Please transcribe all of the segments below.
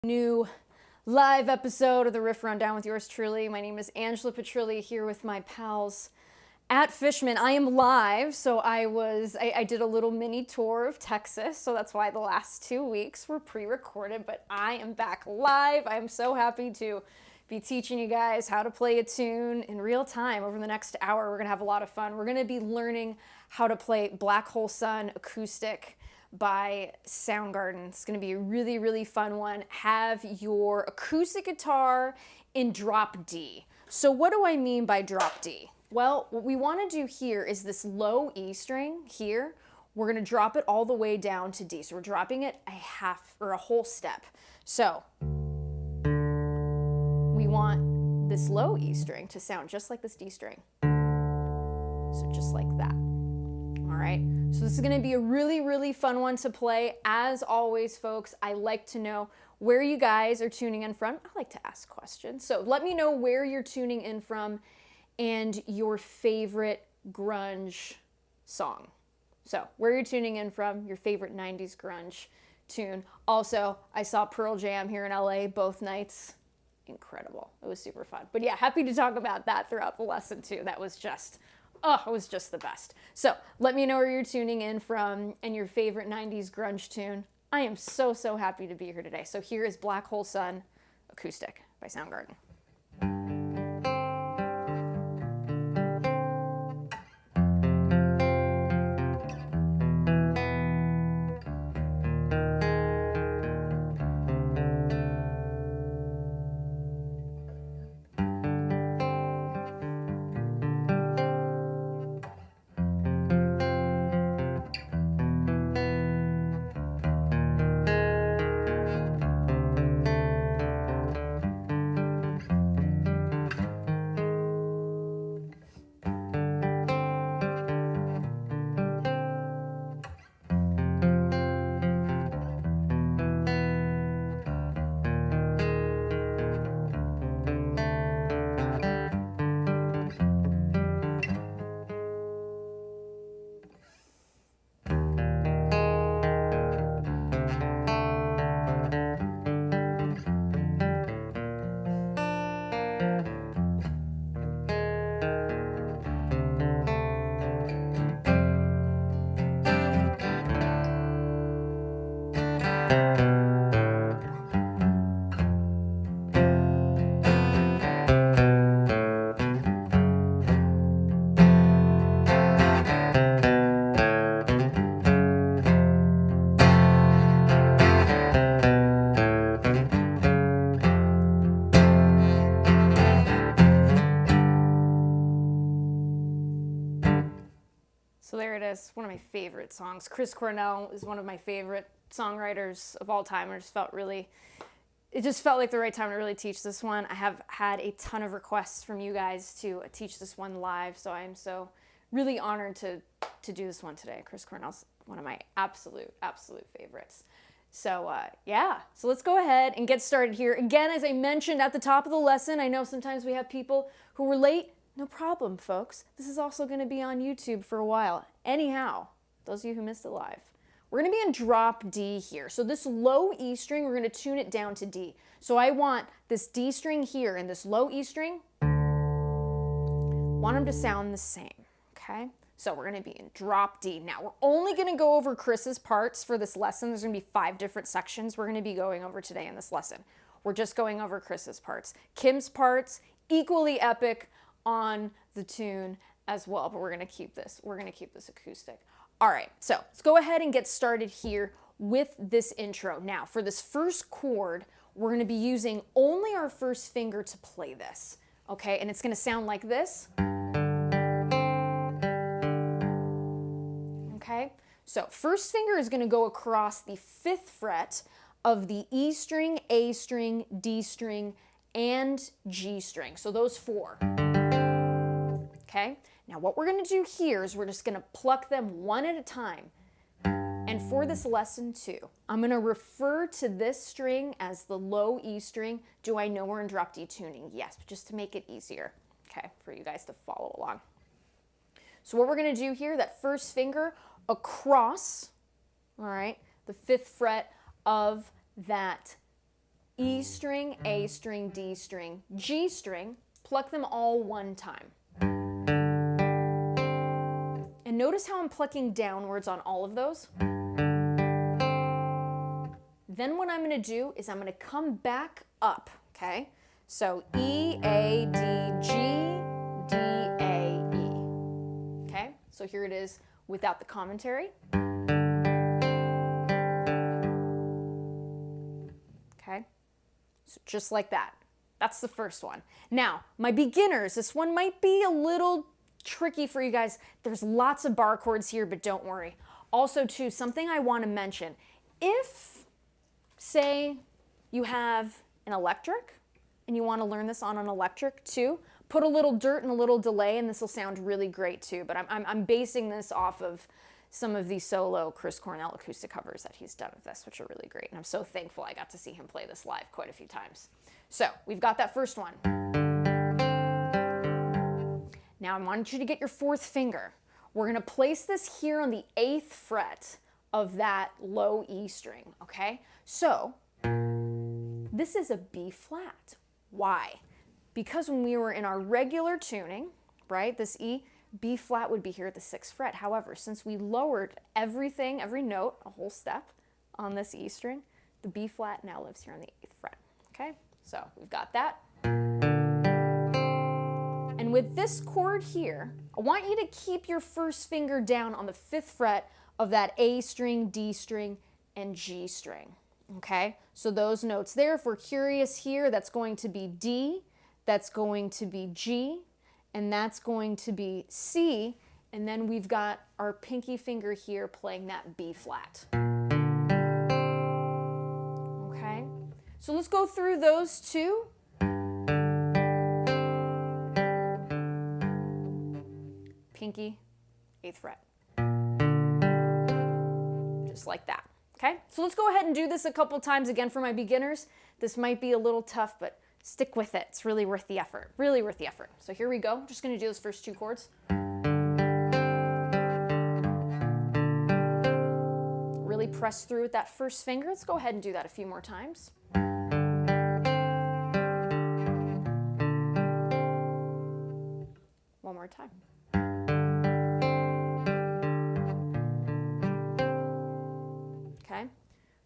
New live episode of the Riff Rundown with yours truly. My name is Angela Petrilli here with my pals at Fishman. I am live, so I did a little mini tour of Texas, so that's why the last 2 weeks were pre-recorded, but I am back live. I am so happy to be teaching you guys how to play a tune in real time. Over the next hour, we're gonna have a lot of fun. We're gonna be learning how to play Black Hole Sun Acoustic by Soundgarden. It's going to be a really, really fun one. Have your acoustic guitar in drop D. So what do I mean by drop D? Well, what we want to do here is this low E string here. We're going to drop it all the way down to D. So we're dropping it a half or a whole step. So we want this low E string to sound just like this D string. So just like that. All right, so this is gonna be a really, really fun one to play. As always, folks, I like to know where you guys are tuning in from. I like to ask questions. So let me know where you're tuning in from and your favorite grunge song. So where you're tuning in from, your favorite 90s grunge tune. Also, I saw Pearl Jam here in LA both nights. Incredible, it was super fun. But yeah, happy to talk about that throughout the lesson too. That was just, oh, it was just the best. So let me know where you're tuning in from and your favorite 90s grunge tune. I am so, so happy to be here today. So here is Black Hole Sun Acoustic by Soundgarden. So there it is, one of my favorite songs. Chris Cornell is one of my favorite songwriters of all time. It just felt like the right time to really teach this one. I have had a ton of requests from you guys to teach this one live, so I am so really honored to do this one today. Chris Cornell's one of my absolute favorites. So yeah, so let's go ahead and get started here. Again, as I mentioned at the top of the lesson, I know sometimes we have people who were late. No problem, folks. This is also going to be on YouTube for a while. Anyhow, those of you who missed it live, we're going to be in drop D here. So this low E string, we're going to tune it down to D. So I want this D string here and this low E string, want them to sound the same, okay? So we're going to be in drop D. Now, we're only going to go over Chris's parts for this lesson. There's going to be 5 different sections we're going to be going over today in this lesson. We're just going over Chris's parts. Kim's parts, equally epic on the tune as well, but we're going to keep this acoustic. All right, so let's go ahead and get started here with this intro. Now, for this first chord, we're going to be using only our first finger to play this, okay? And it's going to sound like this. Okay? So, first finger is going to go across the 5th fret of the E string, A string, D string, and G string. So those 4. Okay, now what we're going to do here is we're just going to pluck them one at a time. And for this lesson too, I'm going to refer to this string as the low E string. Do I know we're in drop D tuning? Yes, but just to make it easier, okay, for you guys to follow along. So what we're going to do here, that first finger across, all right, the 5th fret of that E string, A string, D string, G string, pluck them all one time. And notice how I'm plucking downwards on all of those. Then what I'm going to do is I'm going to come back up, okay? So E, A, D, G, D, A, E. Okay? So here it is without the commentary. Okay? So just like that. That's the first one. Now, my beginners, this one might be a little tricky for you guys. There's lots of bar chords here, but don't worry. Also, too, something I want to mention. If, say, you have an electric and you want to learn this on an electric too, put a little dirt and a little delay and this will sound really great too. But I'm basing this off of some of the solo Chris Cornell acoustic covers that he's done of this, which are really great. And I'm so thankful I got to see him play this live quite a few times. So we've got that first one. Now I want you to get your fourth finger. We're going to place this here on the 8th fret of that low E string, okay? So this is a B flat. Why? Because when we were in our regular tuning, right, this E, B flat would be here at the 6th fret. However, since we lowered everything, every note, a whole step on this E string, the B flat now lives here on the 8th fret, okay? So we've got that. And with this chord here, I want you to keep your first finger down on the 5th fret of that A string, D string, and G string, okay? So those notes there, if we're curious here, that's going to be D, that's going to be G, and that's going to be C, and then we've got our pinky finger here playing that B flat. Okay? So let's go through those two. Pinky, 8th fret. Just like that. Okay? So let's go ahead and do this a couple times again for my beginners. This might be a little tough, but stick with it. It's really worth the effort. Really worth the effort. So here we go. I'm just going to do those first two chords. Really press through with that first finger. Let's go ahead and do that a few more times. One more time. Okay?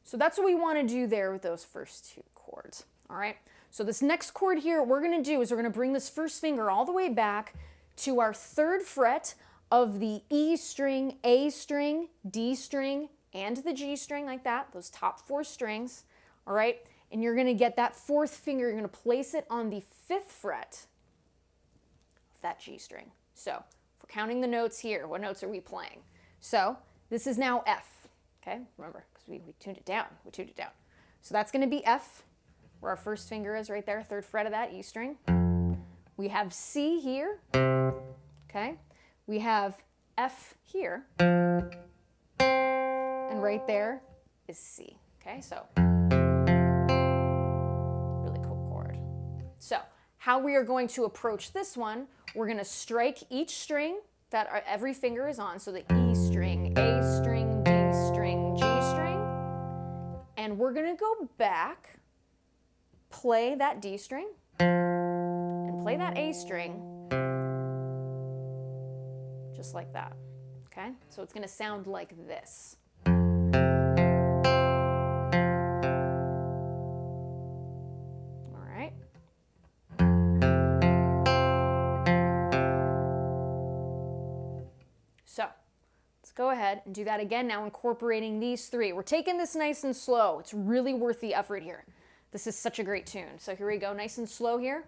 So that's what we want to do there with those first two chords. All right? So this next chord here, what we're going to do is we're going to bring this first finger all the way back to our 3rd fret of the E string, A string, D string, and the G string like that, those top 4 strings, all right? And you're going to get that 4th finger, you're going to place it on the 5th fret of that G string. So if we're counting the notes here, what notes are we playing? So this is now F, okay? Remember, because we tuned it down, So that's going to be F, where our first finger is right there, 3rd fret of that E string. We have C here, okay? We have F here, and right there is C, okay? So, really cool chord. So, how we are going to approach this one, we're going to strike each string that every finger is on, so the E string, A string, D string, G string, and we're going to go back, play that D string, and play that A string, just like that, okay? So it's going to sound like this. All right. So let's go ahead and do that again, now incorporating these 3. We're taking this nice and slow. It's really worth the effort here. This is such a great tune. So here we go, nice and slow here.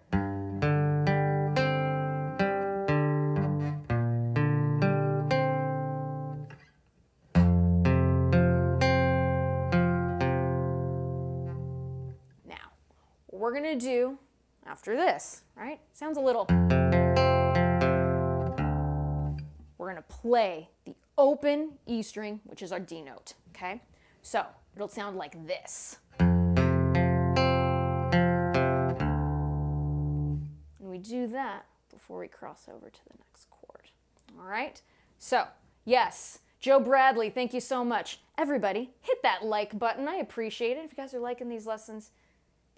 Now, what we're gonna do after this, right? Sounds a little. We're gonna play the open E string, which is our D note, okay? So it'll sound like this. We do that before we cross over to the next chord. All right? So, yes, Joe Bradley, thank you so much. Everybody, hit that like button. I appreciate it. If you guys are liking these lessons,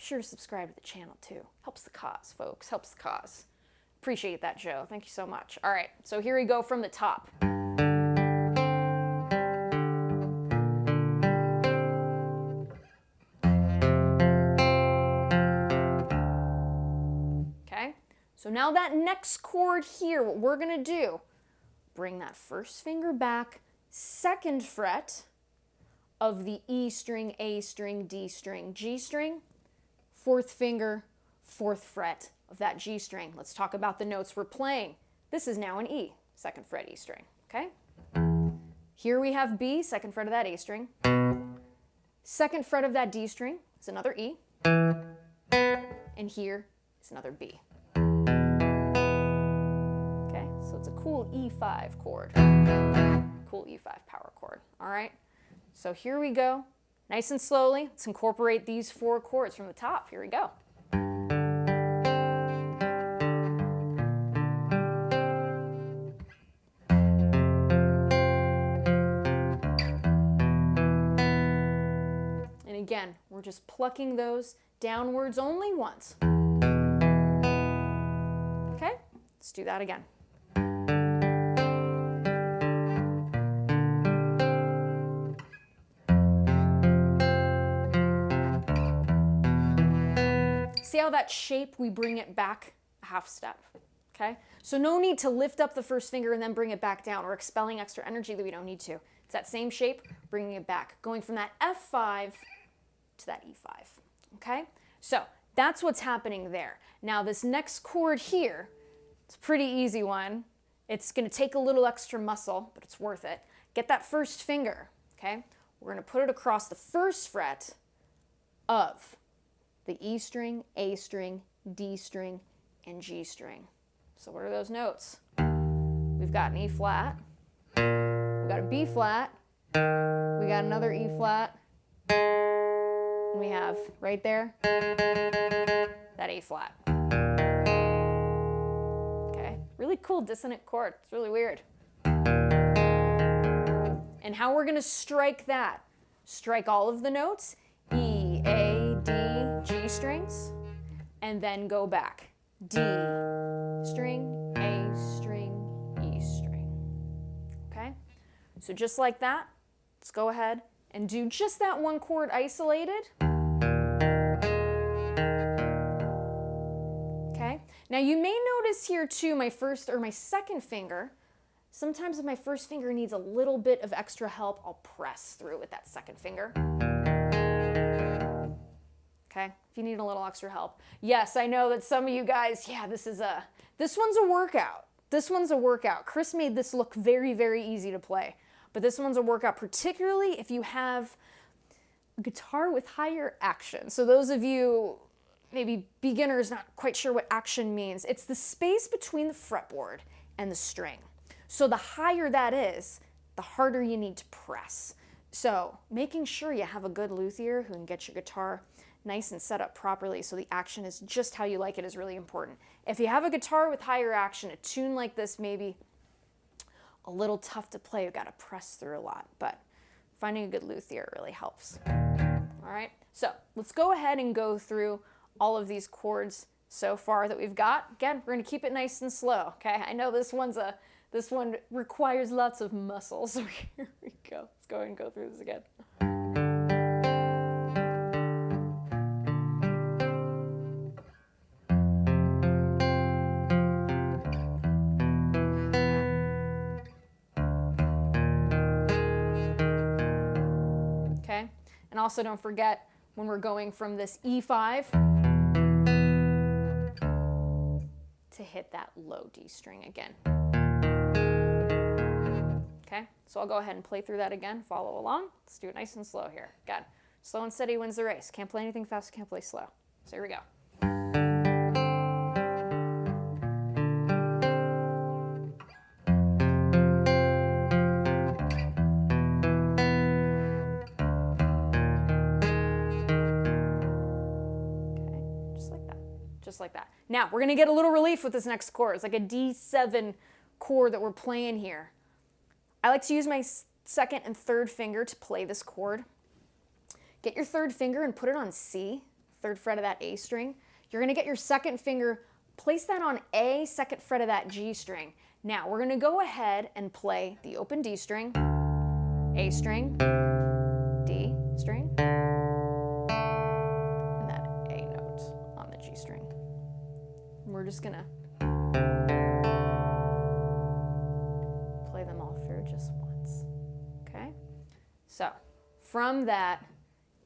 Be sure to subscribe to the channel too. Helps the cause, folks. Helps the cause. Appreciate that, Joe. Thank you so much. All right, so here we go from the top. Okay, so now that next chord here, what we're gonna do, bring that first finger back, 2nd fret of the E string, A string, D string, G string, 4th finger, 4th fret of that G string. Let's talk about the notes we're playing. This is now an E, 2nd fret E string, okay? Here we have B, 2nd fret of that A string. 2nd fret of that D string is another E. And here is another B. Okay, so it's a cool E5 chord. Cool E5 power chord, all right? So here we go, nice and slowly. Let's incorporate these 4 chords from the top. Here we go. And again, we're just plucking those downwards only once. Okay, let's do that again. See how that shape, we bring it back a half step, okay? So no need to lift up the first finger and then bring it back down. We're expelling extra energy that we don't need to. It's that same shape, bringing it back, going from that F5 to that E5, okay? So that's what's happening there. Now this next chord here, it's a pretty easy one. It's gonna take a little extra muscle, but it's worth it. Get that first finger, okay? We're gonna put it across the 1st fret of the E string, A string, D string, and G string. So what are those notes? We've got an E flat, we've got a B flat, we got another E flat, and we have right there that A flat. Okay, really cool dissonant chord. It's really weird. And how we're gonna strike that? Strike all of the notes, E, A, D, G strings, and then go back. D string, A string, E string. Okay? So just like that, let's go ahead and do just that one chord isolated. Okay? Now you may notice here too, my 1st or my 2nd finger, sometimes if my 1st finger needs a little bit of extra help, I'll press through with that 2nd finger. Okay, if you need a little extra help. Yes, I know that some of you guys, yeah, this one's a workout. This one's a workout. Chris made this look very, very easy to play, but this one's a workout, particularly if you have a guitar with higher action. So those of you, maybe beginners, not quite sure what action means, it's the space between the fretboard and the string. So the higher that is, the harder you need to press. So making sure you have a good luthier who can get your guitar nice and set up properly so the action is just how you like it is really important. If you have a guitar with higher action, a tune like this may be a little tough to play. You've got to press through a lot, but finding a good luthier really helps. All right, so let's go ahead and go through all of these chords so far that we've got. Again, we're going to keep it nice and slow, okay? I know this one requires lots of muscle, so here we go. Let's go ahead and go through this again. And also don't forget when we're going from this E5 to hit that low D string again. Okay, so I'll go ahead and play through that again, follow along. Let's do it nice and slow here. Again, slow and steady wins the race. Can't play anything fast, can't play slow. So here we go. Just like that. Now, we're going to get a little relief with this next chord. It's like a D7 chord that we're playing here. I like to use my 2nd and 3rd finger to play this chord. Get your 3rd finger and put it on C 3rd fret of that A string. You're gonna get your 2nd finger, place that on A, 2nd fret of that G string. Now we're gonna go ahead and play the open D string, A string, D string, and that A note on the G string. And we're just gonna play them all through just once, okay? So from that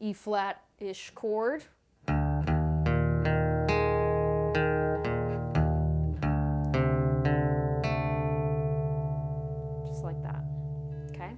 E flat-ish chord, just like that, okay?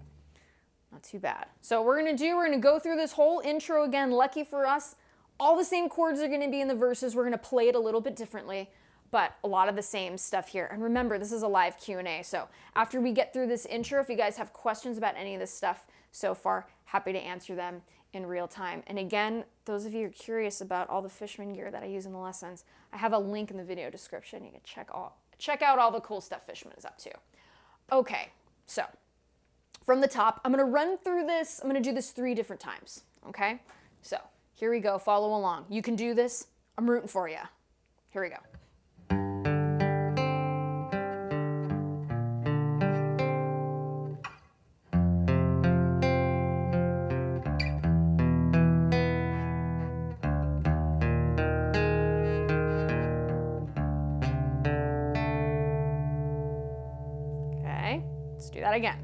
Not too bad. So what we're gonna go through this whole intro again. Lucky for us, all the same chords are gonna be in the verses. We're gonna play it a little bit differently, but a lot of the same stuff here. And remember, this is a live Q&A, so after we get through this intro, if you guys have questions about any of this stuff so far, happy to answer them in real time. And again, those of you who are curious about all the Fishman gear that I use in the lessons, I have a link in the video description. You can check out all the cool stuff Fishman is up to. Okay, so from the top, I'm gonna run through this. I'm gonna do this 3 different times, okay? So here we go, follow along. You can do this, I'm rooting for you. Here we go. Let's do that again.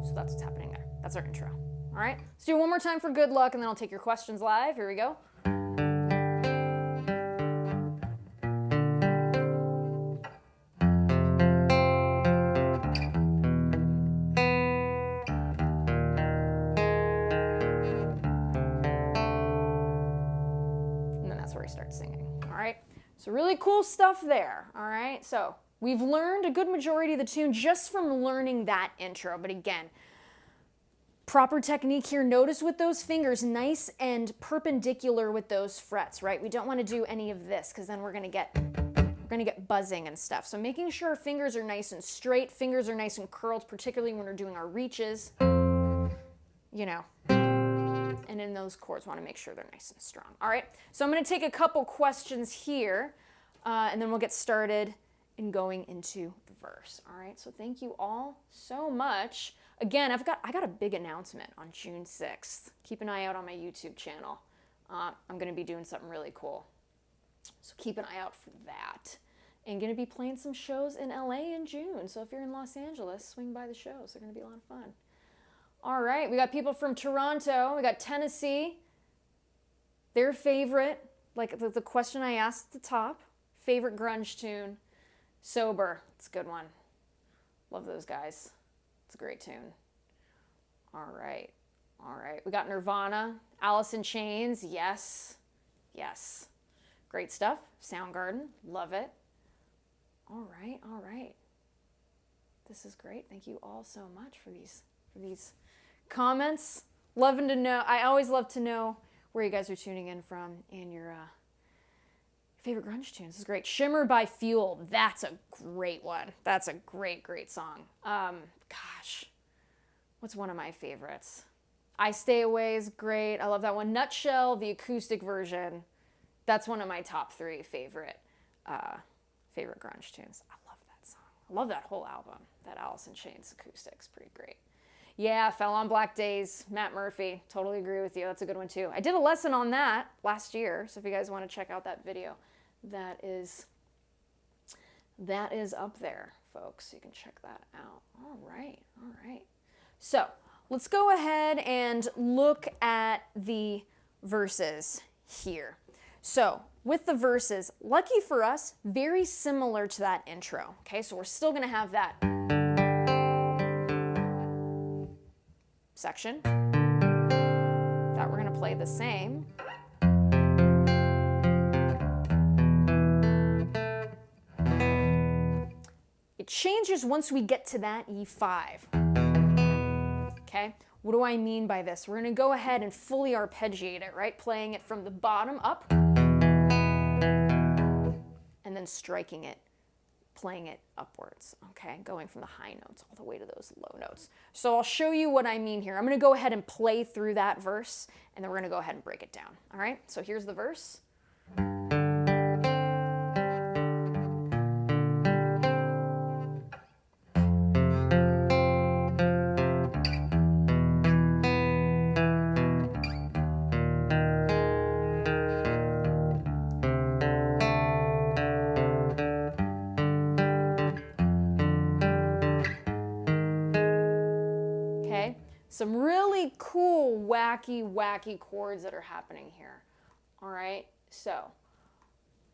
So that's what's happening there. That's our intro. All right, let's do it one more time for good luck, and then I'll take your questions live. Here we go. Start singing. All right, so really cool stuff there. All right, so we've learned a good majority of the tune just from learning that intro, but again, proper technique here. Notice with those fingers, nice and perpendicular with those frets, right? We don't want to do any of this because then we're gonna get buzzing and stuff. So making sure our fingers are nice and straight, fingers are nice and curled, particularly when we're doing our reaches, you know. And in those chords, want to make sure they're nice and strong. All right, so I'm going to take a couple questions here, and then we'll get started in going into the verse. All right, so thank you all so much. Again, I got a big announcement on June 6th. Keep an eye out on my YouTube channel. I'm going to be doing something really cool, so keep an eye out for that. And going to be playing some shows in LA in June. So if you're in Los Angeles, swing by the shows. They're going to be a lot of fun. All right, we got people from Toronto, we got Tennessee, their favorite, like the question I asked at the top, favorite grunge tune, Sober. It's a good one. Love those guys. It's a great tune. All right, we got Nirvana, Alice in Chains, yes. Great stuff. Soundgarden, love it. All right. This is great. Thank you all so much for these comments. Loving to know. I always love to know where you guys are tuning in from and your favorite grunge tunes. This is great. Shimmer by Fuel. That's a great one. That's a great song. Gosh, what's one of my favorites? I Stay Away is great. I love that one. Nutshell, the acoustic version. That's one of my top 3 favorite grunge tunes. I love that song. I love that whole album. That Alice in Chains acoustic's pretty great. Yeah, Fell on Black Days, Matt Murphy. Totally agree with you. That's a good one too. I did a lesson on that last year, so if you guys want to check out that video, that is up there, folks. You can check that out. All right. So let's go ahead and look at the verses here. So with the verses, lucky for us, very similar to that intro. Okay, so we're still going to have that section that we're going to play the same. It changes once we get to that E5. Okay, What do I mean by this? We're going to go ahead and fully arpeggiate it, right? Playing it from the bottom up and then striking it, playing it upwards, okay? Going from the high notes all the way to those low notes. So I'll show you what I mean here. I'm going to go ahead and play through that verse, and then we're going to go ahead and break it down, all right? So here's the verse. Some really cool, wacky chords that are happening here. All right, so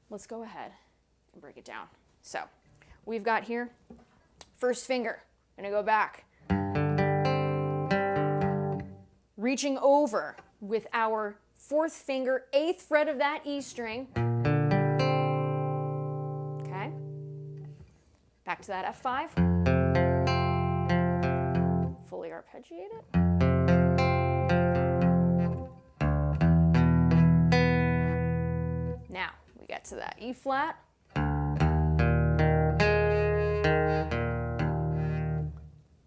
let's go ahead and break it down. So we've got here, first finger, gonna go back. Reaching over with our fourth finger, 8th fret of that E string. Okay, back to that F5. Fully arpeggiate it. Now we get to that E flat.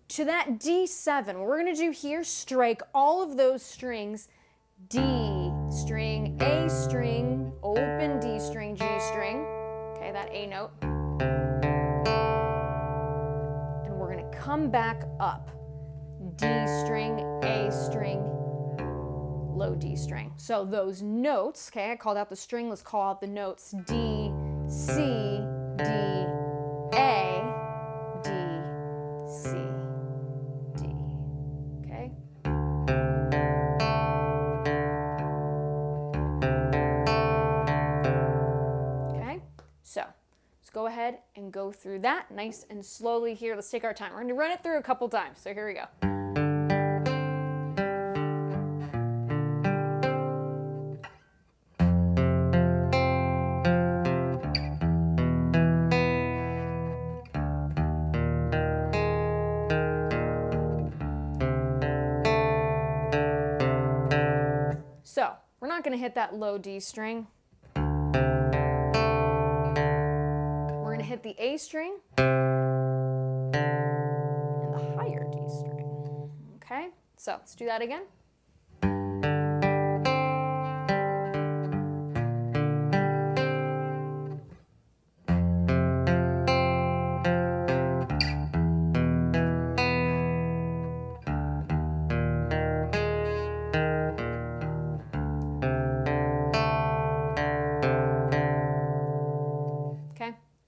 To that D7, what we're going to do here, strike all of those strings, D string, A string, open D string, G string, okay, that A note. And we're going to come back up. D string, A string, low D string. So those notes, okay, I called out the string, let's call out the notes. D, C, D, A, D, C, D, okay? Okay, so let's go ahead and go through that nice and slowly here. Let's take our time. We're going to run it through a couple times, so here we go. So we're not going to hit that low D string. We're going to hit the A string and the higher D string. Okay, so let's do that again.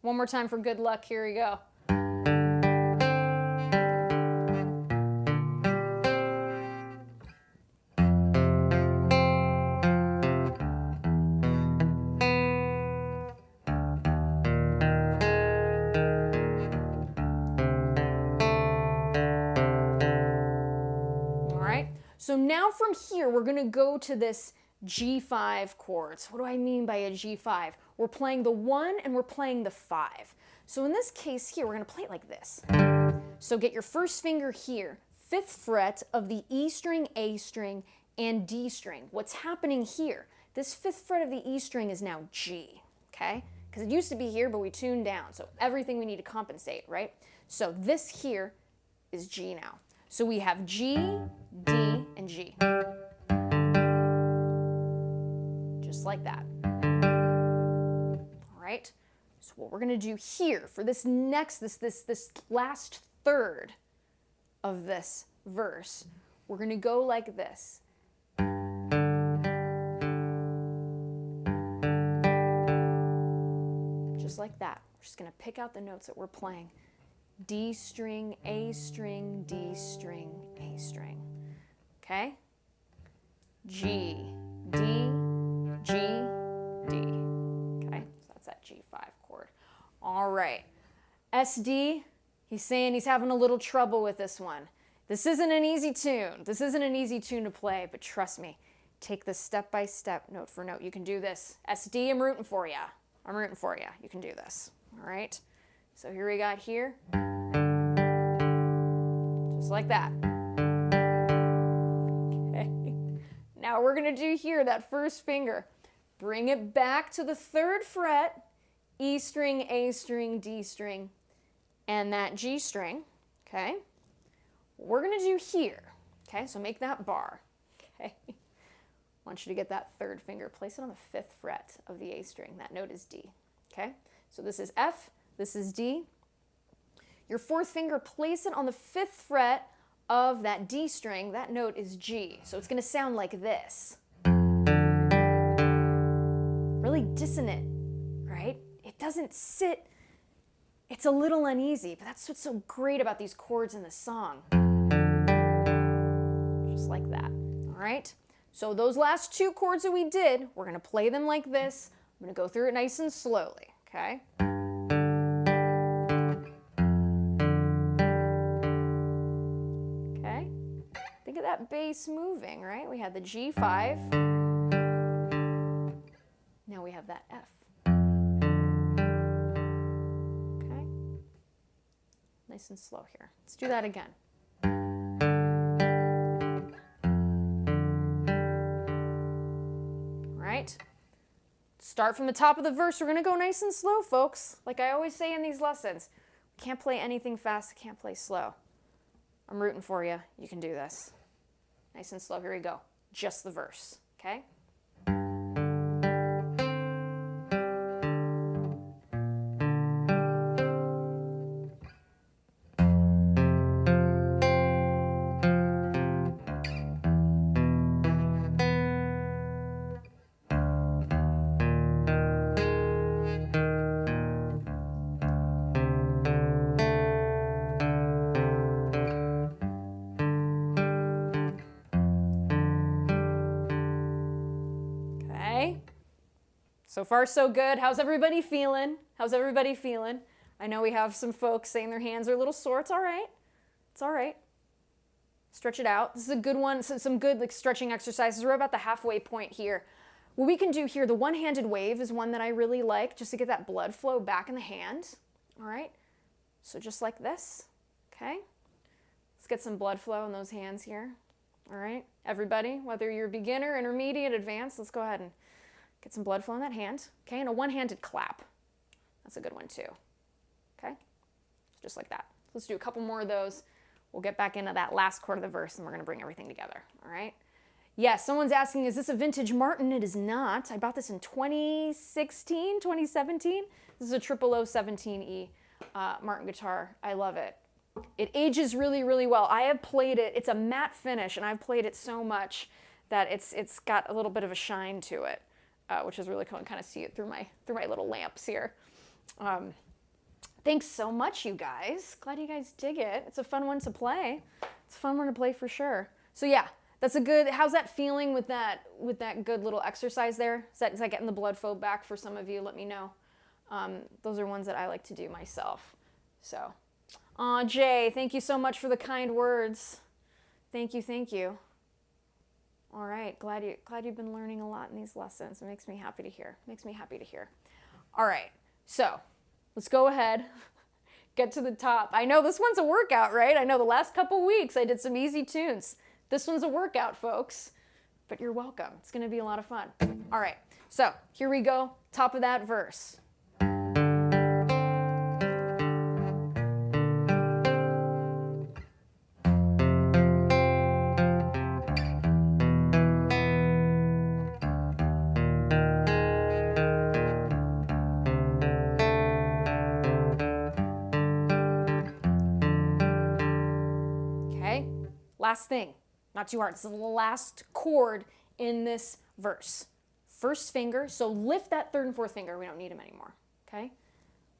One more time for good luck. Here we go. All right. So now from here, we're going to go to this G5 chords. What do I mean by a G5? We're playing the 1 and we're playing the 5. So in this case here, we're going to play it like this. So get your first finger here, 5th fret of the E string, A string, and D string. What's happening here? This 5th fret of the E string is now G, okay? Because it used to be here, but we tuned down. So everything we need to compensate, right? So this here is G now. So we have G, D, and G. Just like that. All right. So what we're going to do here for this next, this last third of this verse, we're going to go like this. Just like that. We're just going to pick out the notes that we're playing. D string, A string, D string, A string. Okay? G, D, G, D. Okay? So that's that G5 chord. All right. SD, he's saying he's having a little trouble with this one. This isn't an easy tune. This isn't an easy tune to play, but trust me, take this step by step, note for note. You can do this. SD, I'm rooting for you. I'm rooting for you. You can do this. All right? So here we got here. Just like that. we're going to do here, that first finger. Bring it back to the 3rd fret, E string, A string, D string, and that G string, okay? What we're going to do here, okay, so make that bar, okay? I want you to get that 3rd finger, place it on the 5th fret of the A string. That note is D, okay? So this is F, this is D. Your 4th finger, place it on the 5th fret of that D string. That note is G, so it's going to sound like this. Really dissonant, right? It doesn't sit, it's a little uneasy, but that's what's so great about these chords in the song. Just like that, all right? So those last 2 chords that we did, we're gonna play them like this. I'm gonna go through it nice and slowly, okay? Okay, think of that bass moving, right? We had the G5, now we have that F. Okay, nice and slow here. Let's do that again. Start from the top of the verse. We're going to go nice and slow, folks. Like I always say in these lessons, we can't play anything fast, we can't play slow. I'm rooting for you. You can do this. Nice and slow. Here we go. Just the verse, okay? So far, so good. How's everybody feeling? How's everybody feeling? I know we have some folks saying their hands are a little sore. It's all right. It's all right. Stretch it out. This is a good one. Some good stretching exercises. We're about the halfway point here. What we can do here, the one-handed wave is one that I really like, just to get that blood flow back in the hand. All right. So just like this. Okay. Let's get some blood flow in those hands here. All right. Everybody, whether you're beginner, intermediate, advanced, let's go ahead and get some blood flow in that hand, okay? And a one-handed clap. That's a good one too, okay? Just like that. Let's do a couple more of those. We'll get back into that last chord of the verse and we're gonna bring everything together, all right? Yes, someone's asking, is this a vintage Martin? It is not. I bought this in 2016, 2017. This is a 00017E Martin guitar. I love it. It ages really, really well. I have played it. It's a matte finish and I've played it so much that it's got a little bit of a shine to it. Which is really cool, and kind of see it through my little lamps here. Thanks so much, you guys. Glad you guys dig it. It's a fun one to play. It's a fun one to play for sure. So yeah, that's a good. How's that feeling with that good little exercise there? Is that getting the blood flow back for some of you? Let me know. Those are ones that I like to do myself. So, Jay, thank you so much for the kind words. Thank you, thank you. All right, glad you've been learning a lot in these lessons. It makes me happy to hear. Makes me happy to hear. All right, so let's go ahead, get to the top. I know this one's a workout, right? I know the last couple weeks I did some easy tunes. This one's a workout, folks, but you're welcome. It's gonna be a lot of fun. All right, so here we go, top of that verse. Last thing, not too hard. This is the last chord in this verse. First finger, so lift that 3rd and 4th finger. We don't need them anymore, okay?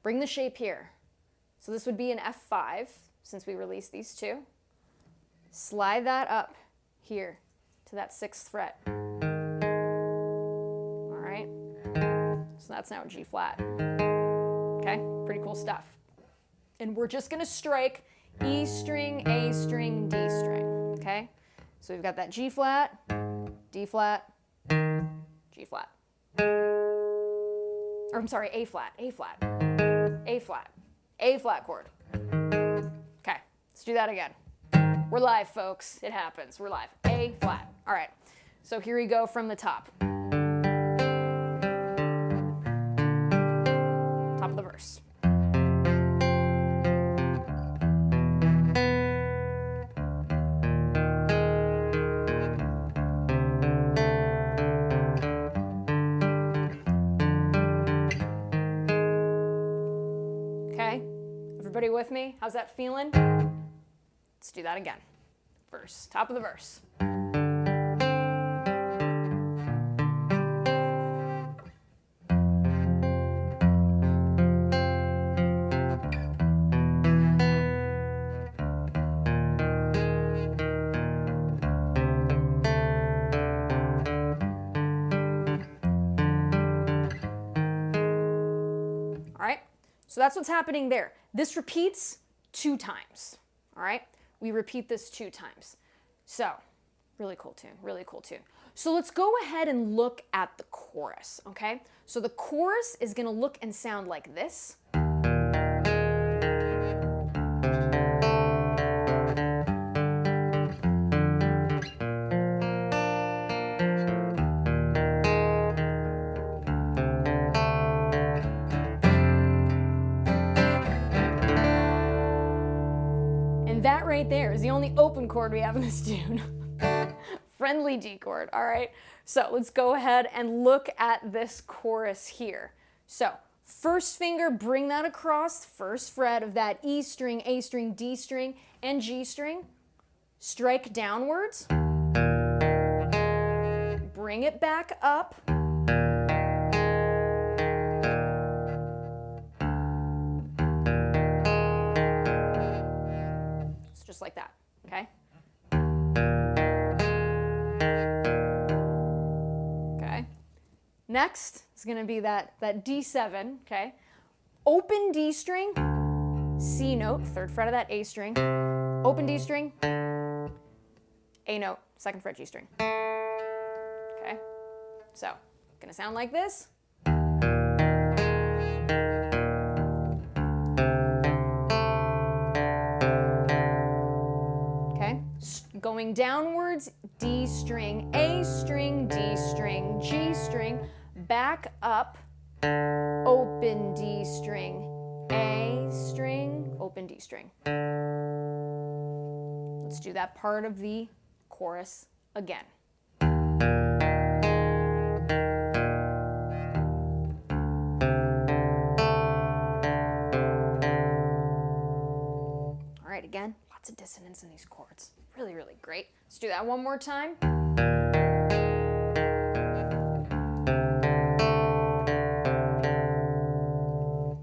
Bring the shape here. So this would be an F5, since we released these two. Slide that up here to that 6th fret. All right? So that's now a G flat. Okay, pretty cool stuff. And we're just gonna strike E string, A string, D string, okay? So we've got that G flat, D flat, G flat. Or I'm sorry, A flat, A flat, A flat, A flat chord. Okay, let's do that again. We're live, folks. It happens. We're live. A flat. All right. So here we go from the top. Top of the verse. Okay, everybody with me? How's that feeling? Let's do that again. Verse, top of the verse. All right, so that's what's happening there. This repeats 2 times, all right? We repeat this 2 times. So, really cool tune, really cool tune. So let's go ahead and look at the chorus, okay? So the chorus is gonna look and sound like this. That right there is the only open chord we have in this tune. Friendly D chord, all right? So let's go ahead and look at this chorus here. So first finger, bring that across, first fret of that E string, A string, D string, and G string. Strike downwards. Bring it back up. Just like that, okay? Okay. Next is going to be that D7, okay? Open D string, C note, 3rd fret of that A string, open D string, A note, 2nd fret G string. Okay? So, going to sound like this. Going downwards, D string, A string, D string, G string, back up, open D string, A string, open D string. Let's do that part of the chorus again. All right, again, lots of dissonance in these chords. Really, really great. Let's do that one more time.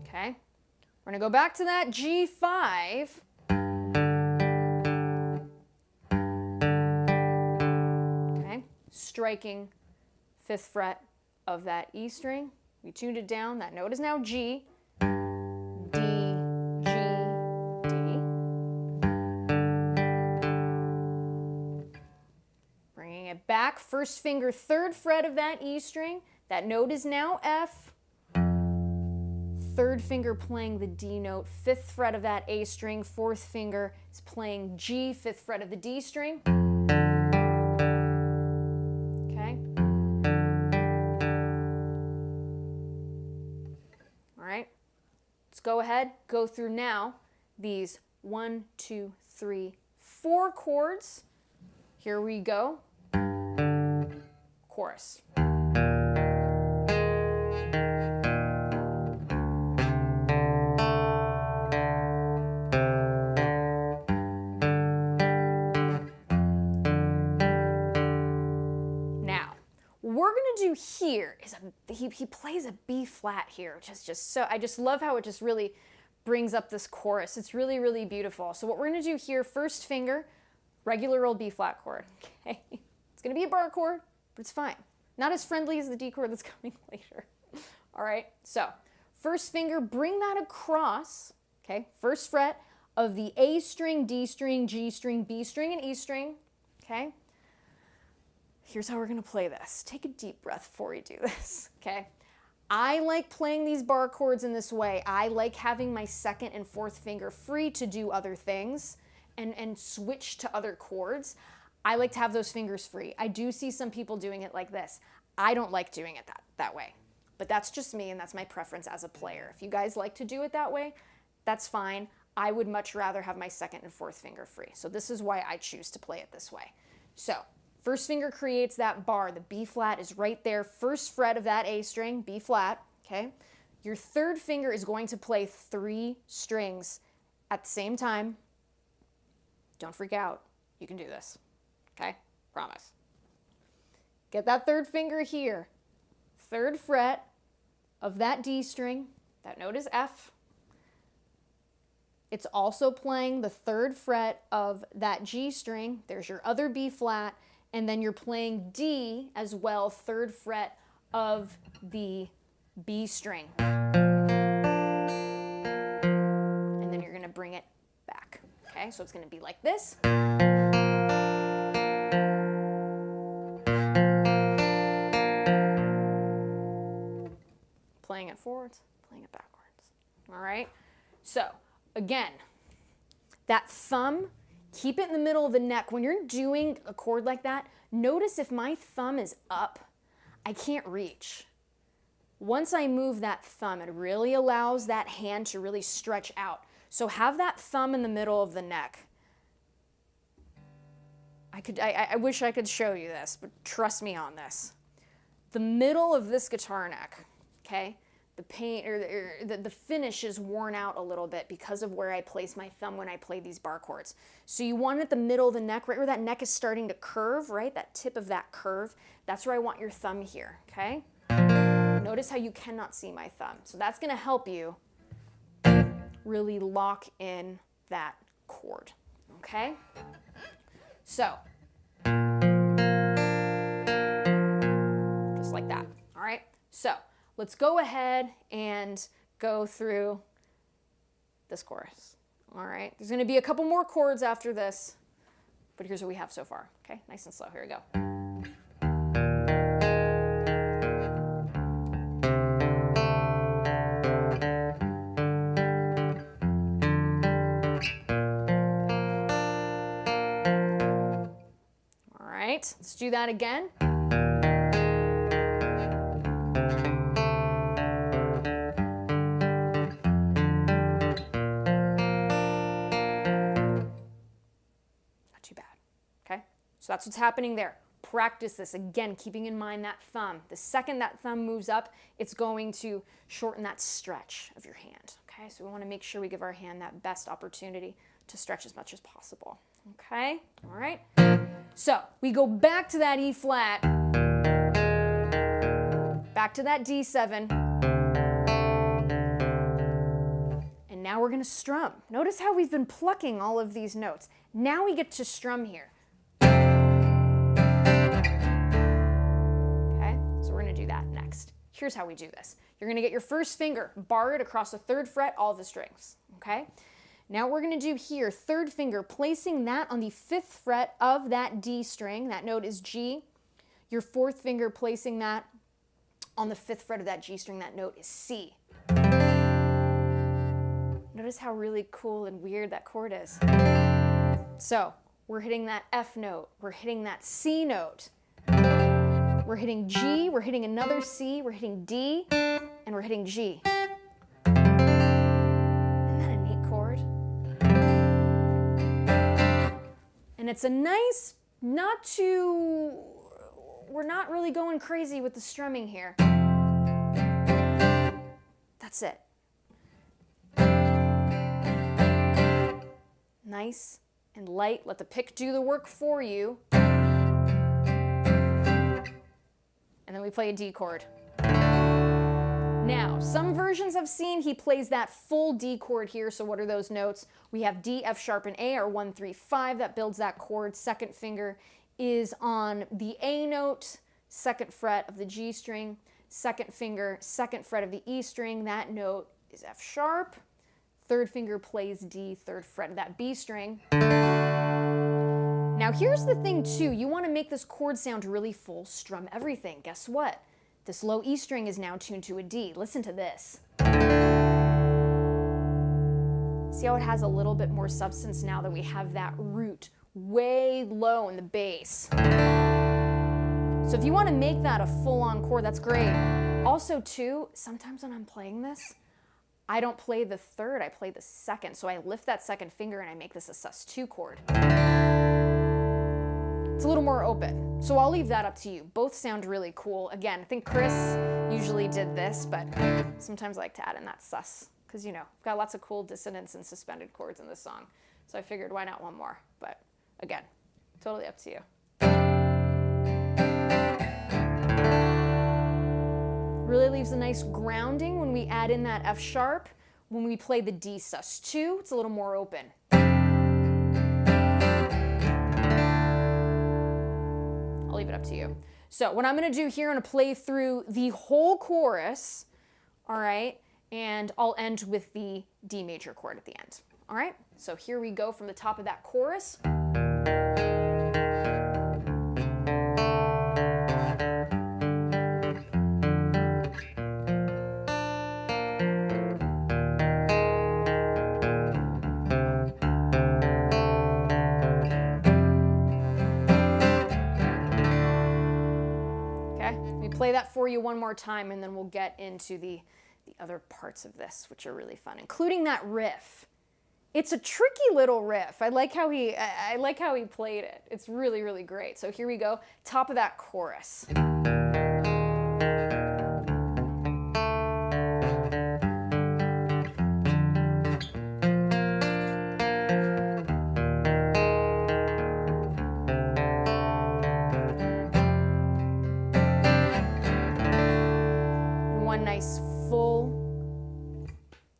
Okay. We're going to go back to that G5. Okay. Striking 5th fret of that E string. We tuned it down. That note is now G. Back, first finger, 3rd fret of that E string. That note is now F. 3rd finger playing the D note, 5th fret of that A string. 4th finger is playing G, 5th fret of the D string. Okay. All right. Let's go ahead, go through now these 1, 2, 3, 4 chords. Here we go. Chorus. Now, what we're gonna do here is he plays a B flat here, which is just so, I just love how it just really brings up this chorus. It's really, really beautiful. So what we're gonna do here, first finger, regular old B flat chord, okay? It's gonna be a bar chord, but it's fine. Not as friendly as the D chord that's coming later. All right, so first finger, bring that across, okay? First fret of the A string, D string, G string, B string, and E string, okay? Here's how we're gonna play this. Take a deep breath before we do this, okay? I like playing these bar chords in this way. I like having my 2nd and 4th finger free to do other things and switch to other chords. I like to have those fingers free. I do see some people doing it like this. I don't like doing it that way, but that's just me and that's my preference as a player. If you guys like to do it that way, that's fine. I would much rather have my second and fourth finger free. So this is why I choose to play it this way. So first finger creates that bar. The B flat is right there. First fret of that A string, B flat, okay? Your third finger is going to play 3 strings at the same time. Don't freak out. You can do this, okay? Promise. Get that third finger here. Third fret of that D string. That note is F. It's also playing the third fret of that G string. There's your other B flat. And then you're playing D as well, third fret of the B string. And then you're going to bring it back. Okay, so it's going to be like this. Playing it forwards, playing it backwards. All right, so again, that thumb, keep it in the middle of the neck. When you're doing a chord like that, notice if my thumb is up, I can't reach. Once I move that thumb, it really allows that hand to really stretch out. So have that thumb in the middle of the neck. I wish I could show you this, but trust me on this. The middle of this guitar neck, okay? The paint or the finish is worn out a little bit because of where I place my thumb when I play these bar chords. So you want it at the middle of the neck, right where that neck is starting to curve, right? That tip of that curve, that's where I want your thumb here, okay? Notice how you cannot see my thumb. So that's gonna help you really lock in that chord, okay? So, just like that, all right? So, let's go ahead and go through this chorus, all right? There's gonna be a couple more chords after this, but here's what we have so far, okay? Nice and slow, here we go. All right, let's do that again. So that's what's happening there. Practice this, again, keeping in mind that thumb. The second that thumb moves up, it's going to shorten that stretch of your hand, okay? So we want to make sure we give our hand that best opportunity to stretch as much as possible, okay? All right? So we go back to that E flat, back to that D7, and now we're going to strum. Notice how we've been plucking all of these notes. Now we get to strum here. Do that next. Here's how we do this. You're going to get your first finger, bar it across the third fret, all the strings, okay? Now what we're going to do here, third finger, placing that on the 5th fret of that D string, that note is G. Your fourth finger, placing that on the 5th fret of that G string, that note is C. Notice how really cool and weird that chord is. So we're hitting that F note, we're hitting that C note, we're hitting G, we're hitting another C, we're hitting D, and we're hitting G. Isn't that a neat chord? And it's a nice, we're not really going crazy with the strumming here. That's it. Nice and light, let the pick do the work for you. And then we play a D chord. Now, some versions I've seen, he plays that full D chord here. So what are those notes? We have D, F sharp, and A, or 1, 3, 5. That builds that chord. Second finger is on the A note, 2nd fret of the G string. Second finger, 2nd fret of the E string. That note is F sharp. Third finger plays D, 3rd fret of that B string. Now here's the thing too, you want to make this chord sound really full, strum everything. Guess what? This low E string is now tuned to a D. Listen to this. See how it has a little bit more substance now that we have that root way low in the bass. So if you want to make that a full-on chord, that's great. Also too, sometimes when I'm playing this, I don't play the third, I play the second. So I lift that second finger and I make this a sus2 chord. It's a little more open. So I'll leave that up to you. Both sound really cool. Again, I think Chris usually did this, but sometimes I like to add in that sus. Because, you know, I've got lots of cool dissonance and suspended chords in this song. So I figured, why not one more? But again, totally up to you. Really leaves a nice grounding when we add in that F sharp. When we play the D sus2, it's a little more open. I'll leave it up to you. So what I'm going to do here, I'm going to play through the whole chorus, all right, and I'll end with the D major chord at the end, all right? So here we go from the top of that chorus. Play that for you one more time, and then we'll get into the other parts of this, which are really fun, including that riff. It's a tricky little riff. I like how he played it. It's really, really great. So here we go, top of that chorus.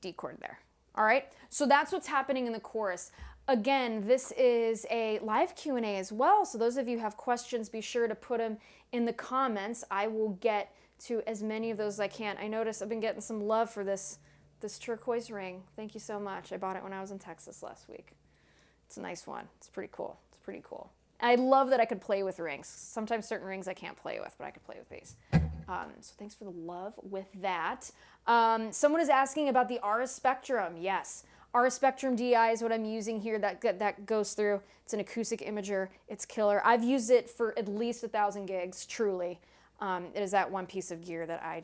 D chord there. All right, so that's what's happening in the chorus. Again, this is a live Q&A as well, so those of you who have questions, be sure to put them in the comments. I will get to as many of those as I can. I noticed I've been getting some love for this turquoise ring. Thank you so much. I bought it when I was in Texas last week. It's a nice one. It's pretty cool. It's pretty cool. I love that I could play with rings. Sometimes certain rings I can't play with, but I could play with these. So thanks for the love with that. Someone is asking about the RS Spectrum. Yes, RS Spectrum DI is what I'm using here. That goes through. It's an acoustic imager. It's killer. I've used it for at least 1,000 gigs, truly. It is that one piece of gear that I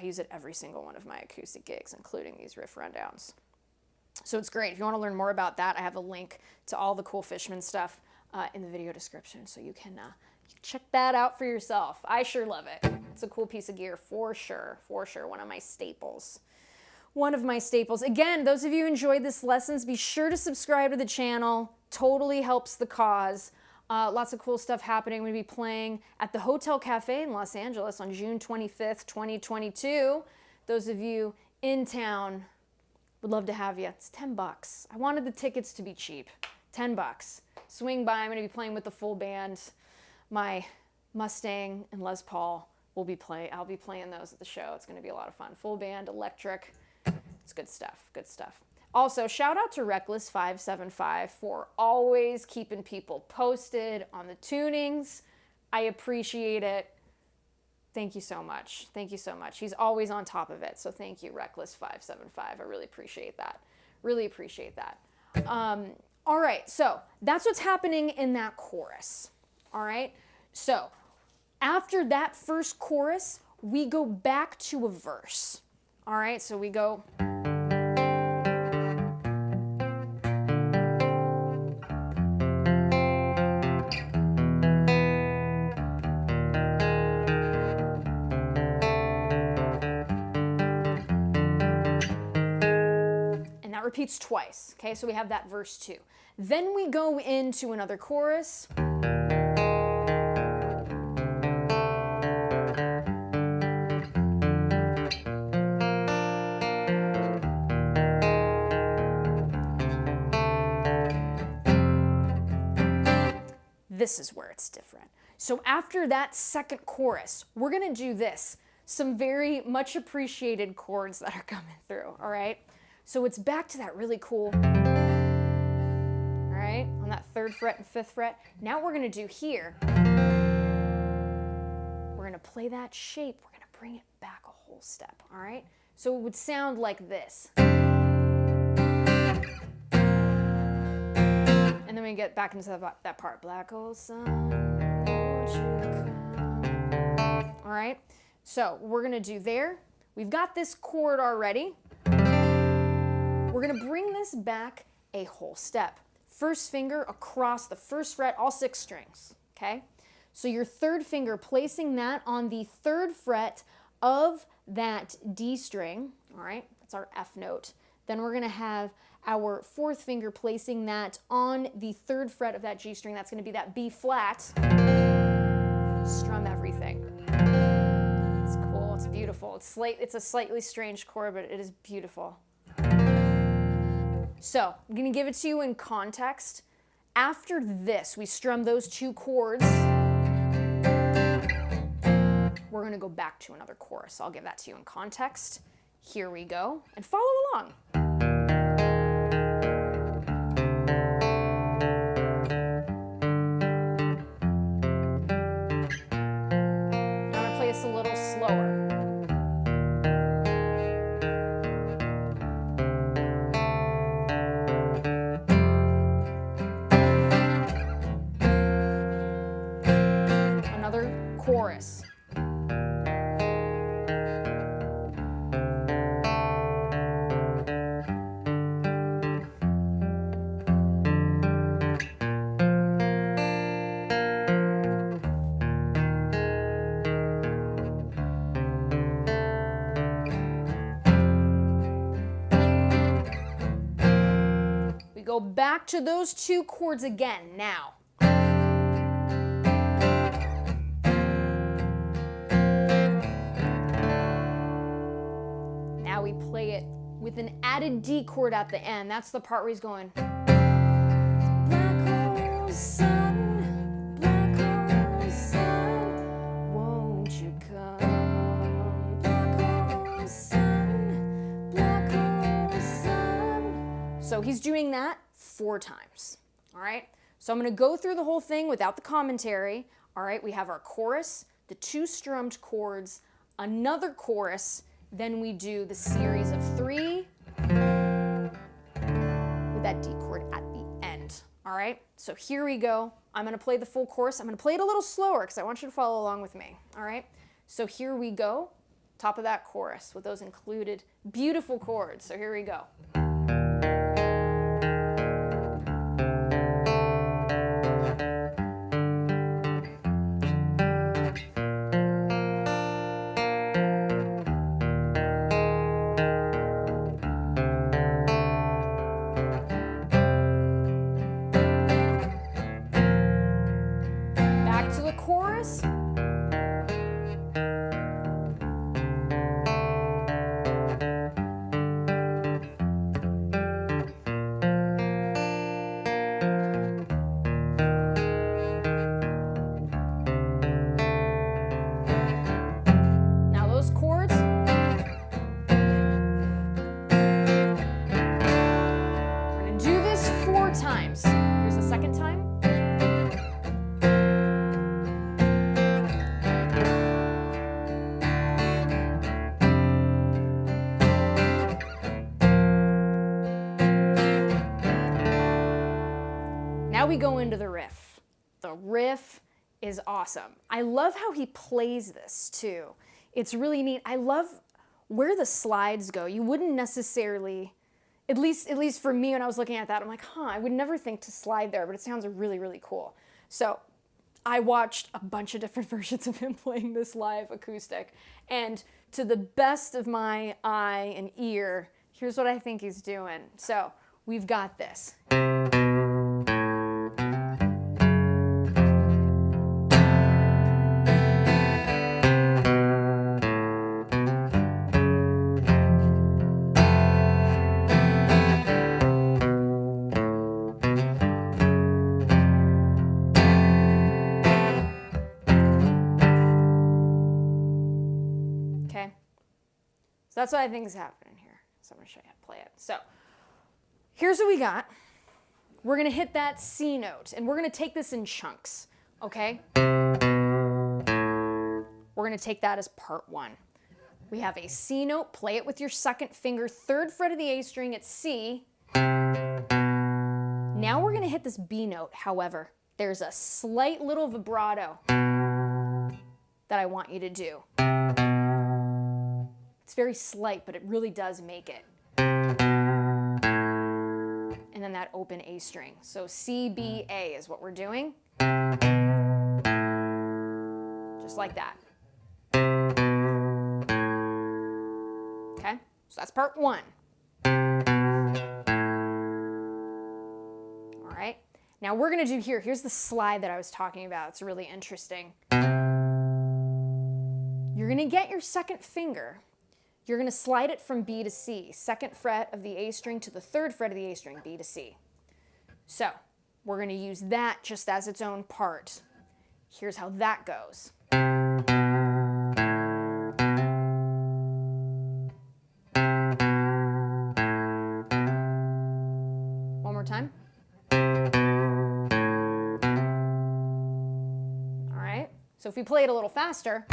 use it every single one of my acoustic gigs, including these riff rundowns. So it's great. If you want to learn more about that, I have a link to all the cool Fishman stuff in the video description, so you can check that out for yourself. I sure love it. It's a cool piece of gear for sure, for sure. One of my staples. One of my staples. Again, those of you who enjoyed this lessons, be sure to subscribe to the channel. Totally helps the cause. Lots of cool stuff happening. I'm going to be playing at the Hotel Cafe in Los Angeles on June 25th, 2022. Those of you in town, would love to have you. It's $10. I wanted the tickets to be cheap. $10. Swing by. I'm going to be playing with the full band. My Mustang and Les Paul will be I'll be playing those at the show. It's going to be a lot of fun. Full band, electric. It's good stuff. Good stuff. Also, shout out to Reckless575 for always keeping people posted on the tunings. I appreciate it. Thank you so much. Thank you so much. He's always on top of it. So thank you, Reckless575. I really appreciate that. Really appreciate that. All right. So that's what's happening in that chorus. All right. So after that first chorus, we go back to a verse. All right. So we go. Repeats twice, okay? So we have that verse 2. Then we go into another chorus. This is where it's different. So after that second chorus, we're gonna do this. Some very much appreciated chords that are coming through, all right? So it's back to that really cool, all right, on that 3rd fret and 5th fret. Now what we're gonna do here, we're gonna play that shape, we're gonna bring it back a whole step, all right? So it would sound like this. And then we get back into that part. Black hole sun, won't you come? All right, so we're gonna do there. We've got this chord already. We're gonna bring this back a whole step. First finger across the first fret, all 6 strings, okay? So your third finger, placing that on the 3rd fret of that D string, all right? That's our F note. Then we're gonna have our 4th finger placing that on the 3rd fret of that G string. That's gonna be that B flat. Strum everything. It's cool, it's beautiful. It's a slightly strange chord, but it is beautiful. So I'm gonna give it to you in context. After this, we strum those 2 chords. We're gonna go back to another chorus. I'll give that to you in context. Here we go, and follow along. I'm gonna play this a little slower. Another chorus. Go back to those 2 chords again now. Now we play it with an added D chord at the end. That's the part where he's going. Black hole sun, won't you come? Black hole sun, So he's doing that 4 times, all right? So I'm gonna go through the whole thing without the commentary, all right? We have our chorus, the 2 strummed chords, another chorus, then we do the series of 3 with that D chord at the end, all right? So here we go. I'm gonna play the full chorus. I'm gonna play it a little slower because I want you to follow along with me, all right? So here we go, top of that chorus with those included beautiful chords. So here we go. Chorus. Now those chords. We're going to do this 4 times. Here's the second time. Now we go into the riff. The riff is awesome. I love how he plays this too. It's really neat. I love where the slides go. You wouldn't necessarily, at least for me when I was looking at that, I'm like, I would never think to slide there, but it sounds really, really cool. So I watched a bunch of different versions of him playing this live acoustic, and to the best of my eye and ear, here's what I think he's doing. So we've got this. So that's what I think is happening here. So I'm going to show you how to play it. So here's what we got. We're going to hit that C note, and we're going to take this in chunks, okay? We're going to take that as part 1. We have a C note. Play it with your 2nd finger, 3rd fret of the A string at C. Now we're gonna hit this B note, however. There's a slight little vibrato that I want you to do. It's very slight, but it really does make it. And then that open A string. So C, B, A is what we're doing. Just like that. Okay, so that's part one. All right, now we're gonna do here's the slide that I was talking about. It's really interesting. You're gonna get your second finger. You're gonna slide it from B to C, second fret of the A string to the third fret of the A string, B to C. So we're gonna use that just as its own part. Here's how that goes. One more time. All right, so if we play it a little faster,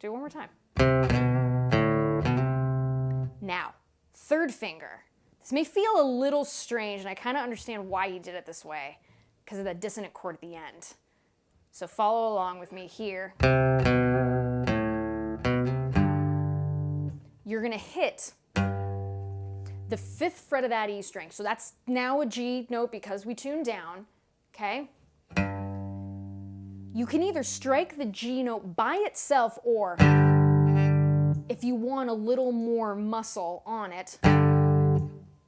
do it one more time. Now, third finger. This may feel a little strange, and I kind of understand why he did it this way, because of that dissonant chord at the end. So follow along with me here. You're gonna hit the fifth fret of that E string. So that's now a G note because we tuned down, okay? You can either strike the G note by itself, or if you want a little more muscle on it,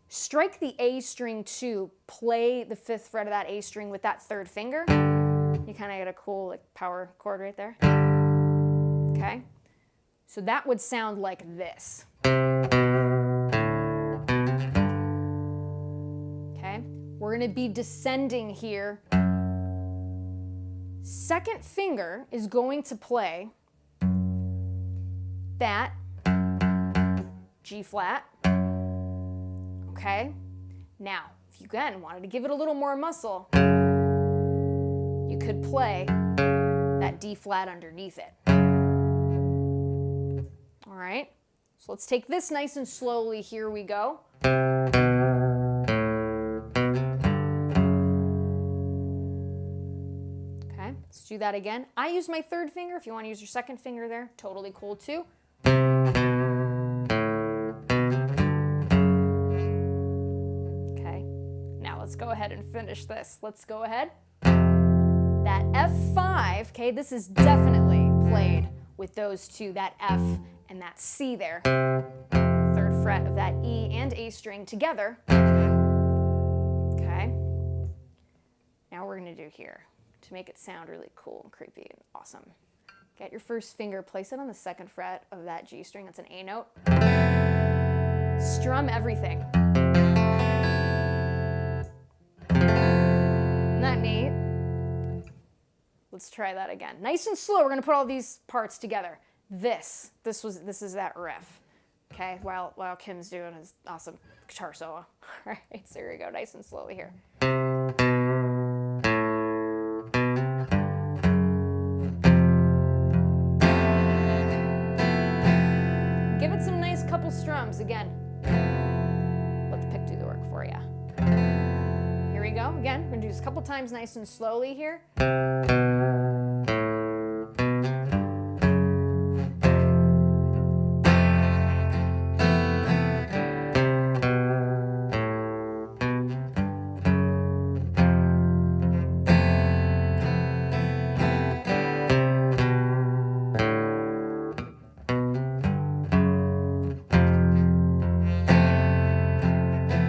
strike the A string to play the fifth fret of that A string with that third finger. You kind of get a cool like power chord right there. Okay? So that would sound like this. Okay? We're going to be descending here. Second finger is going to play that G flat. Okay? Now, if you again wanted to give it a little more muscle, you could play that D flat underneath it. All right? So let's take this nice and slowly. Here we go. Let's do that again. I use my third finger. If you want to use your second finger there, totally cool too. Okay, now let's go ahead and finish this. Let's go ahead. That F5, okay, this is definitely played with those two, that F and that C there. Third fret of that E and A string together. Okay, now we're going to do here, to make it sound really cool and creepy and awesome. Get your first finger, place it on the second fret of that G string. That's an A note. Strum everything. Isn't that neat? Let's try that again. Nice and slow. We're going to put all these parts together. This is that riff. Okay, while Kim's doing his awesome guitar solo. All right, so here we go. Nice and slowly here. Give it some nice couple strums again. Let the pick do the work for you. Here we go. Again, we're going to do this a couple times nice and slowly here.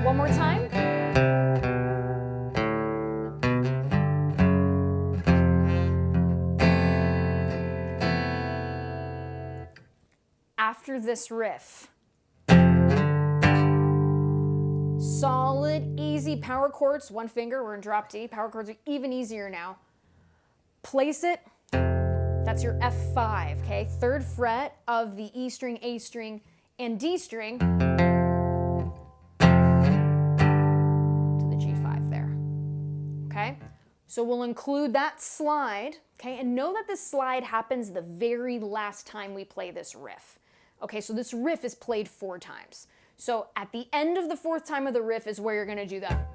One more time. After this riff, solid, easy power chords, one finger, we're in drop D. Power chords are even easier now. Place it, that's your F5, okay? Third fret of the E string, A string, and D string to the G5 there, okay? So we'll include that slide, okay? And know that this slide happens the very last time we play this riff. Okay, so this riff is played 4 times. So at the end of the fourth time of the riff is where you're going to do that.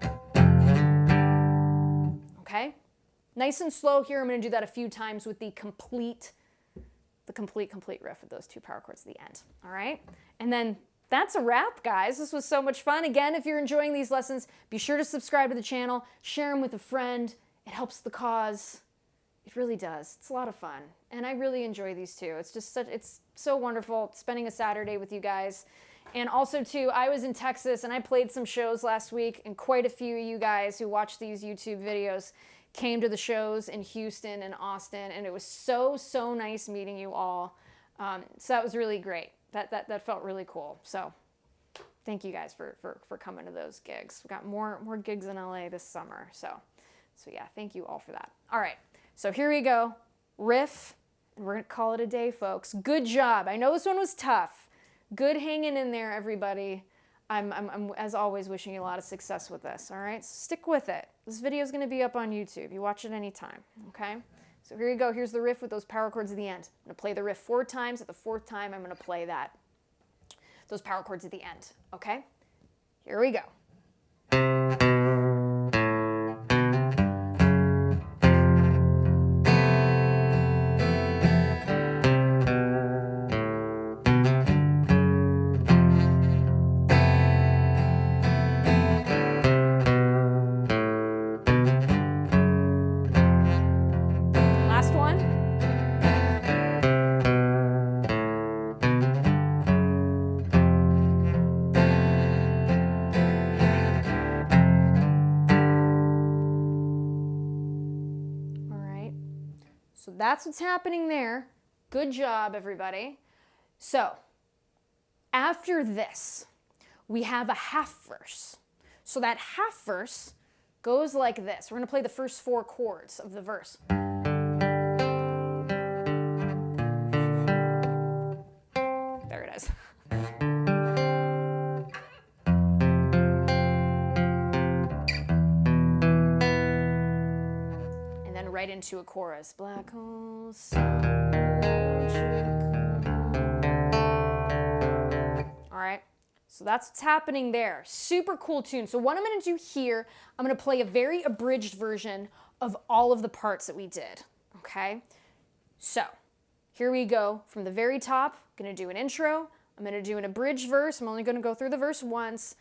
Okay? Nice and slow here. I'm going to do that a few times with the complete riff with those two power chords at the end. All right? And then that's a wrap, guys. This was so much fun. Again, if you're enjoying these lessons, be sure to subscribe to the channel, share them with a friend. It helps the cause. It really does. It's a lot of fun. And I really enjoy these too. It's just it's so wonderful spending a Saturday with you guys. And also too, I was in Texas and I played some shows last week, and quite a few of you guys who watch these YouTube videos came to the shows in Houston and Austin, and it was so nice meeting you all. So that was really great. That felt really cool. So thank you guys for coming to those gigs. We got more gigs in LA this summer. So yeah, thank you all for that. All right, so here we go. Riff, and we're gonna call it a day, folks. Good job. I know this one was tough. Good hanging in there, everybody. I'm, as always, wishing you a lot of success with this, all right? So stick with it. This video is going to be up on YouTube. You watch it anytime, okay? So here you go. Here's the riff with those power chords at the end. I'm going to play the riff 4 times. At the 4th time, I'm going to play those power chords at the end, okay? Here we go. So that's what's happening there. Good job, everybody. So after this, we have a half verse. So that half verse goes like this. We're going to play the first 4 chords of the verse. There it is. Right into a chorus. Black holes. All right, so that's what's happening there. Super cool tune. So what I'm going to do here, I'm going to play a very abridged version of all of the parts that we did. Okay, so here we go. From the very top, I'm going to do an intro. I'm going to do an abridged verse. I'm only going to go through the verse once.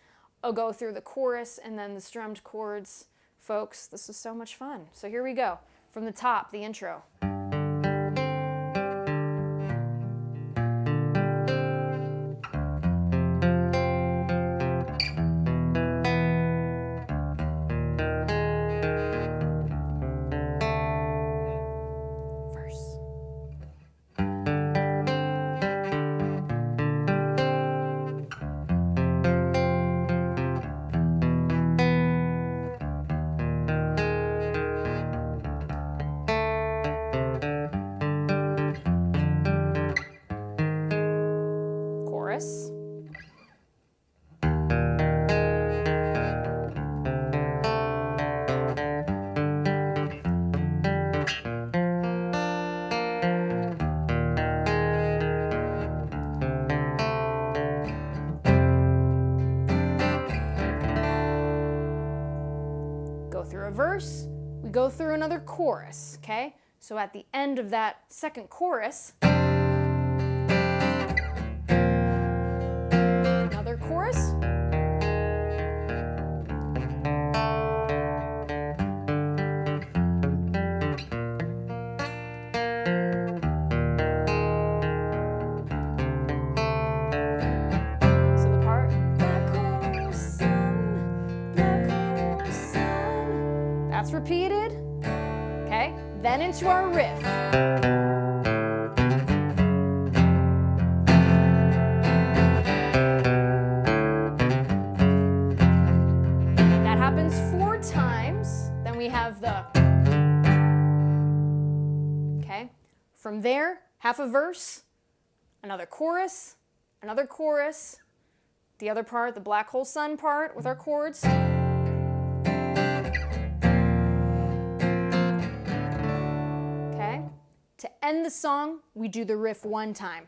I'll go through the chorus and then the strummed chords. Folks, this was so much fun. So here we go. From the top, the intro. Verse, we go through another chorus, okay? So at the end of that second chorus, another chorus, so the part, black hole sun, that's repeated, okay? Then into our riff. That happens 4 times. Then we have the, okay? From there, half a verse, another chorus, the other part, the black hole sun part with our chords. To end the song, we do the riff 1 time.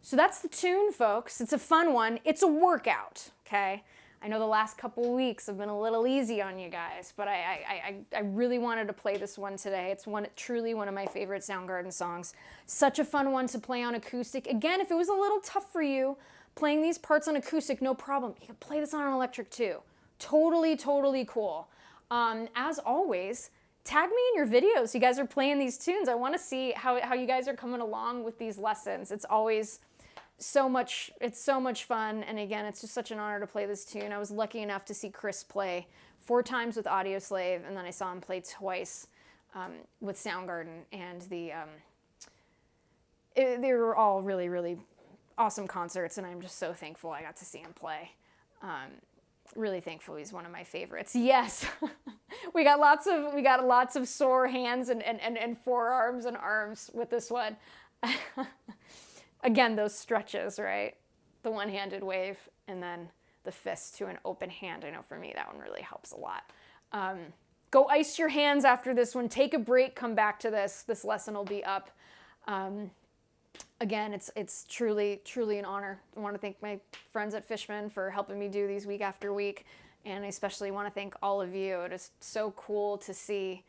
So that's the tune, folks. It's a fun one. It's a workout, okay? I know the last couple weeks have been a little easy on you guys, but I really wanted to play this one today. It's truly one of my favorite Soundgarden songs. Such a fun one to play on acoustic. Again, if it was a little tough for you playing these parts on acoustic, no problem. You can play this on an electric too. Totally, totally cool. As always, tag me in your videos. You guys are playing these tunes. I want to see how you guys are coming along with these lessons. It's always it's so much fun, and again, it's just such an honor to play this tune. I was lucky enough to see Chris play 4 times with Audioslave, and then I saw him play twice with Soundgarden, and they were all really, really awesome concerts, and I'm just so thankful I got to see him play. Really thankful he's one of my favorites. Yes, we got lots of sore hands and forearms and arms with this one. Again, those stretches, right? The one-handed wave and then the fist to an open hand. I know for me that one really helps a lot. Go ice your hands after this one. Take a break, come back to this. This lesson will be up. Again, it's truly, truly an honor. I want to thank my friends at Fishman for helping me do these week after week. And I especially want to thank all of you. It is so cool to see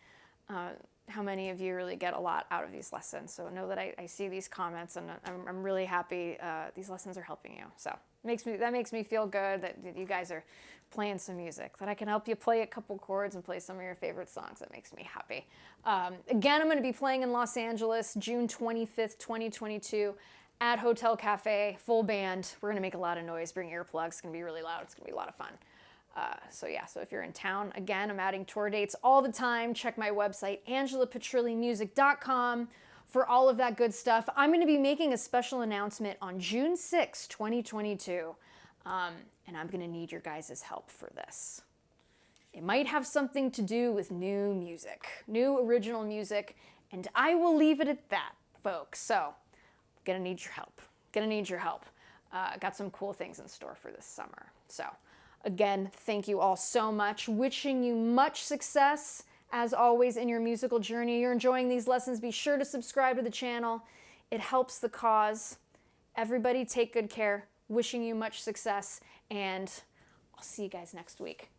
how many of you really get a lot out of these lessons. So know that I see these comments, and I'm really happy these lessons are helping you. So that makes me feel good that you guys are playing some music, that I can help you play a couple chords and play some of your favorite songs. That makes me happy. Again, I'm going to be playing in Los Angeles, June 25th, 2022, at Hotel Cafe, full band. We're going to make a lot of noise. Bring earplugs. It's going to be really loud. It's going to be a lot of fun. So if you're in town, again, I'm adding tour dates all the time. Check my website, AngelaPetrillimusic.com, for all of that good stuff. I'm going to be making a special announcement on June 6, 2022, and I'm going to need your guys' help for this. It might have something to do with new music, new original music, and I will leave it at that, folks. So, I'm going to need your help. Got some cool things in store for this summer. So, again, thank you all so much. Wishing you much success, as always, in your musical journey. You're enjoying these lessons, be sure to subscribe to the channel. It helps the cause. Everybody take good care. Wishing you much success, and I'll see you guys next week.